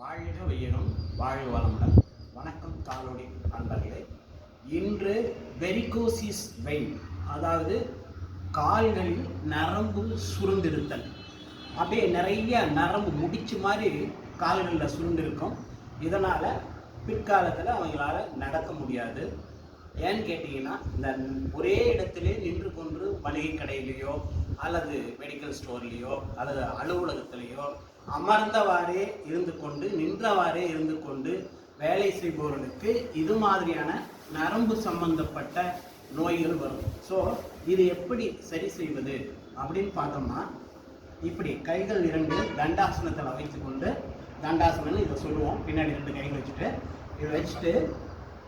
வாழ்க வையகம், வாழ்க வளமுடன். வணக்கம் காலோடி நண்பர்களே. இன்று வெரிகோசிஸ் வெயின், அதாவது கால்களில் நரம்பு சுருண்டிருத்தல். அப்படியே நிறைய நரம்பு முடிச்சு மாதிரி கால்களில் சுருண்டிருக்கும். இதனால் பிற்காலத்தில் அவங்களால நடக்க முடியாது. ஏன்னு கேட்டிங்கன்னா, இந்த ஒரே இடத்திலே நின்று கொண்டு மளிகை கடையிலையோ அல்லது மெடிக்கல் ஸ்டோர்லேயோ அல்லது அலுவலகத்திலேயோ அமர்ந்தவாறே இருந்து கொண்டு நின்றவாறே இருந்து கொண்டு வேலை செய்பவர்களுக்கு இது மாதிரியான நரம்பு சம்பந்தப்பட்ட நோய்கள் வரும். ஸோ இது எப்படி சரி செய்வது அப்படின்னு பார்த்தோம்னா, இப்படி கைகள் இரண்டு தண்டாசனத்தில் வைத்துக்கொண்டு, தண்டாசனம்னு இதை சொல்லுவோம், பின்னாடி ரெண்டு கைகள் வச்சுட்டு இதை வச்சுட்டு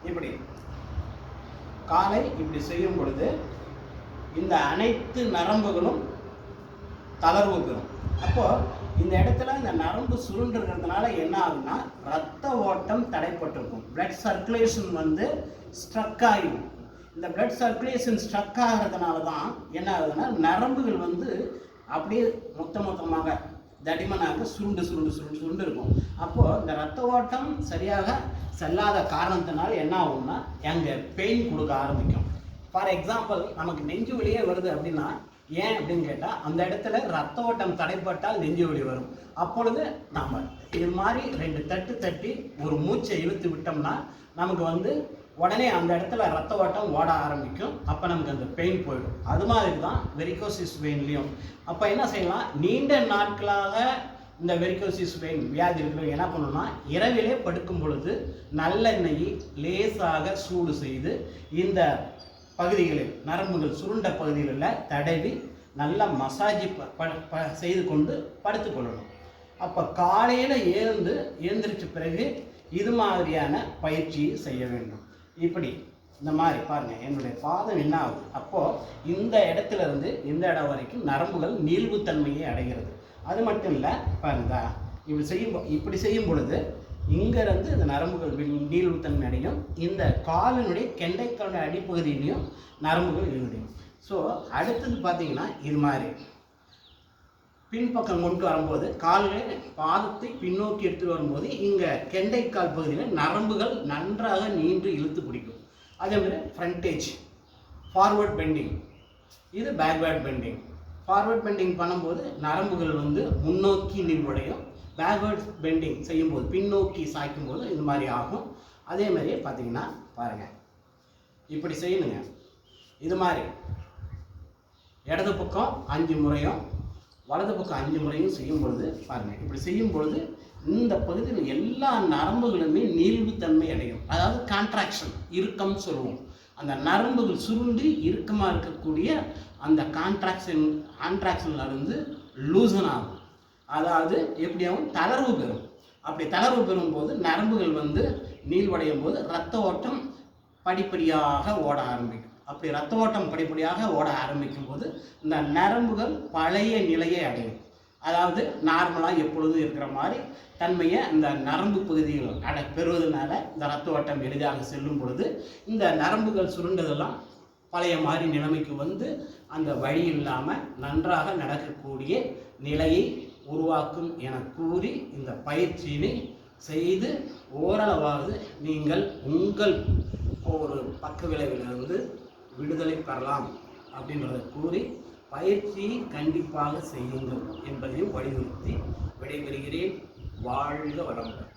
இப்படி காலை இப்படி செய்யும் பொழுது இந்த அனைத்து நரம்புகளும் தளர்வு பெறும். அப்போது இந்த இடத்துல இந்த நரம்பு சுருண்டுறதுனால என்ன ஆகுதுன்னா, ரத்த ஓட்டம் தடைப்பட்டிருக்கும். பிளட் சர்க்குலேஷன் ஸ்ட்ரக் ஆகிடும். இந்த பிளட் சர்க்குலேஷன் ஸ்ட்ரக் ஆகிறதுனால தான் என்ன ஆகுதுன்னா, நரம்புகள் அப்படியே மொத்தமாக தடிமனாக சுருண்டு இருக்கும். அப்போது இந்த ரத்த ஓட்டம் சரியாக செல்லாத காரணத்தினால என்ன ஆகும்னா, அங்கே பெயின் கொடுக்க ஆரம்பிக்கும். ஃபார் எக்ஸாம்பிள், நமக்கு நெஞ்சு வலியே வருது அப்படின்னா ஏன் அப்படின்னு கேட்டால், அந்த இடத்துல ரத்த ஓட்டம் தடைப்பட்டால் நெஞ்சு வலி வரும். அப்பொழுது நாம் இது மாதிரி ரெண்டு தட்டி ஒரு மூச்சை இழுத்து விட்டோம்னா நமக்கு உடனே அந்த இடத்துல ரத்த ஓட்டம் ஓட ஆரம்பிக்கும். அப்போ நமக்கு அந்த பெயின் போயிடும். அது மாதிரி தான் வெரிகோசிஸ் வெயின்லேயும். அப்போ என்ன செய்யலாம், நீண்ட நாட்களாக இந்த வெரிகோசிஸ் வெயின் வியாதி இருக்கிறவங்க என்ன பண்ணணும்னா, இரவிலே படுக்கும் பொழுது நல்லெண்ணெயை லேசாக சூடு செய்து இந்த பகுதிகளில், நரம்புகள் சுருண்ட பகுதிகளில் தடவி நல்லா மசாஜ் செய்து கொண்டு படுத்துக்கொள்ளணும். அப்போ காலையில் எழுந்திரிச்ச பிறகு இது மாதிரியான பயிற்சியை செய்ய வேண்டும். இப்படி இந்த மாதிரி பாருங்கள், என்னுடைய பாதம் என்ன ஆகுது. அப்போது இந்த இடத்துல இருந்து இந்த இடம் வரைக்கும் நரம்புகள் நீள்வுத்தன்மையை அடைகிறது. அது மட்டும் இல்லை, பாருங்க, இப்படி செய்யும் பொழுது இங்கேருந்து இந்த நரம்புகள் நீள்வுத்தன்மை அடையும். இந்த காலினுடைய கெண்டைக்கால அடிப்பகுதியிலையும் நரம்புகள் ஈடுபடும். ஸோ அடுத்தது பார்த்தீங்கன்னா, இது மாதிரி பின்பக்கம் கொண்டு வரும்போது, பாதத்தை பின்னோக்கி எடுத்துகிட்டு வரும்போது இங்கே கெண்டைக்கால் பகுதியில் நரம்புகள் நன்றாக நீண்டு இழுத்து பிடிக்கும். அதே மாதிரி ஃப்ரண்டேஜ், ஃபார்வர்ட் பெண்டிங், இது பேக்வேர்ட் பெண்டிங். ஃபார்வர்ட் பெண்டிங் பண்ணும்போது நரம்புகள் முன்னோக்கி நீள்வடையும். பேக்வேர்ட் பெண்டிங் செய்யும்போது, பின்னோக்கி சாய்க்கும்போது இது மாதிரி ஆகும். அதே மாதிரியே பார்த்தீங்கன்னா பாருங்கள், இப்படி செய்யணுங்க. இது மாதிரி இடது பக்கம் 5 முறையும் வலது பக்கம் 5 முறையும் செய்யும் பொழுது பாருங்கள், இப்படி செய்யும் பொழுது இந்த பகுதியில் எல்லா நரம்புகளுமே நீள்வுத்தன்மை அடையும். அதாவது கான்ட்ராக்ஷன், இறுக்கம் சொல்லுவோம். அந்த நரம்புகள் சுருண்டு இறுக்கமாக இருக்கக்கூடிய அந்த கான்ட்ராக்ஷன்ல இருந்து லூசன் ஆகும். அதாவது எப்படியாவும் தளர்வு பெறும். அப்படி தளர்வு பெறும்போது நரம்புகள் நீள்வடையும் போது ரத்த ஓட்டம் படிப்படியாக ஓட ஆரம்பிக்கும். அப்படி ரத்த ஓட்டம் படிப்படியாக ஓட ஆரம்பிக்கும் போது இந்த நரம்புகள் பழைய நிலையை அடையும். அதாவது நார்மலாக எப்பொழுதும் இருக்கிற மாதிரி தன்மையை இந்த நரம்பு பகுதிகள் பெறுவதனால இந்த ரத்த ஓட்டம் எளிதாக செல்லும் பொழுது இந்த நரம்புகள் சுருண்டதெல்லாம் பழைய மாதிரி நிலைமைக்கு அந்த வழி இல்லாமல் நன்றாக நடக்கக்கூடிய நிலையை உருவாக்கும் என கூறி, இந்த பயிற்சியினை செய்து ஓரளவாவது நீங்கள் உங்கள் ஒரு பக்க விளைவிலிருந்து விடுதலை பெறலாம் அப்படின்றத கூறி, பயிற்சியை கண்டிப்பாக செய்யுங்கள் என்பதையும் வலியுறுத்தி விடைபெறுகிறேன். வாழ்க வளமுடன்.